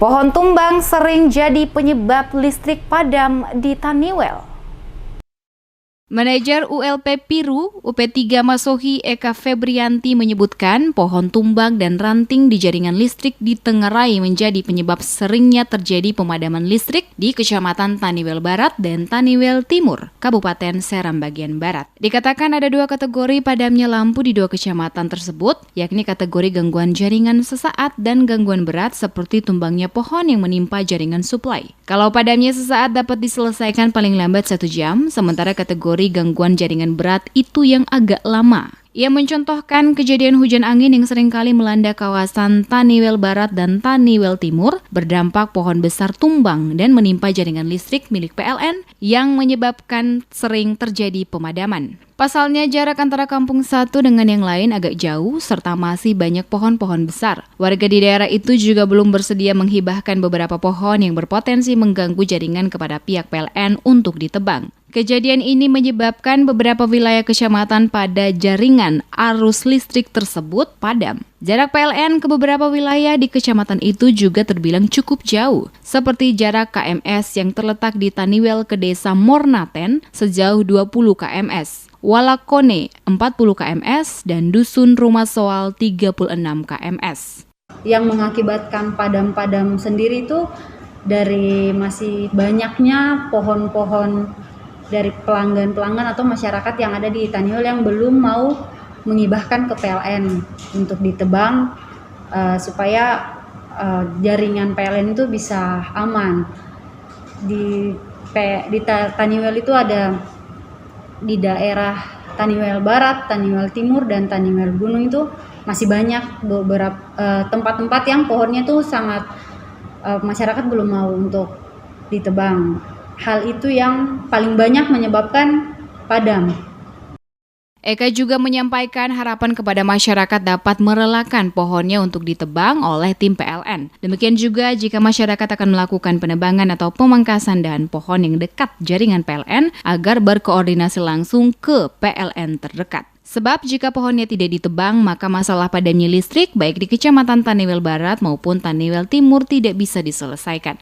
Pohon tumbang sering jadi penyebab listrik padam di Taniwel. Manajer ULP Piru, UP3 Masohi Eka Febrianti menyebutkan pohon tumbang dan ranting di jaringan listrik di Tengarai menjadi penyebab seringnya terjadi pemadaman listrik di Kecamatan Taniwel Barat dan Taniwel Timur, Kabupaten Seram bagian Barat. Dikatakan ada dua kategori padamnya lampu di dua kecamatan tersebut, yakni kategori gangguan jaringan sesaat dan gangguan berat seperti tumbangnya pohon yang menimpa jaringan suplai. Kalau padamnya sesaat dapat diselesaikan paling lambat 1 jam, sementara kategori gangguan jaringan berat itu yang agak lama. Ia mencontohkan kejadian hujan angin yang seringkali melanda kawasan Taniwel Barat dan Taniwel Timur, berdampak pohon besar tumbang dan menimpa jaringan listrik milik PLN yang menyebabkan sering terjadi pemadaman. Pasalnya jarak antara kampung satu dengan yang lain agak jauh serta masih banyak pohon-pohon besar. Warga di daerah itu juga belum bersedia menghibahkan beberapa pohon yang berpotensi mengganggu jaringan kepada pihak PLN untuk ditebang. Kejadian ini menyebabkan beberapa wilayah kecamatan pada jaringan arus listrik tersebut padam. Jarak PLN ke beberapa wilayah di kecamatan itu juga terbilang cukup jauh, seperti jarak KMS yang terletak di Taniwel ke Desa Mornaten sejauh 20 kms, Walakone 40 kms, dan Dusun Rumah Soal 36 kms. Yang mengakibatkan padam-padam sendiri itu dari masih banyaknya pohon-pohon dari pelanggan-pelanggan atau masyarakat yang ada di Taniwel yang belum mau mengibahkan ke PLN untuk ditebang supaya jaringan PLN itu bisa aman. Di Taniwel itu ada di daerah Taniwel Barat, Taniwel Timur, dan Taniwel Gunung itu masih banyak beberapa tempat-tempat yang pohonnya itu sangat masyarakat belum mau untuk ditebang. Hal itu yang paling banyak menyebabkan padam. Eka juga menyampaikan harapan kepada masyarakat dapat merelakan pohonnya untuk ditebang oleh tim PLN. Demikian juga jika masyarakat akan melakukan penebangan atau pemangkasan dahan pohon yang dekat jaringan PLN agar berkoordinasi langsung ke PLN terdekat. Sebab jika pohonnya tidak ditebang, maka masalah padamnya listrik baik di Kecamatan Taniwel Barat maupun Taniwel Timur tidak bisa diselesaikan.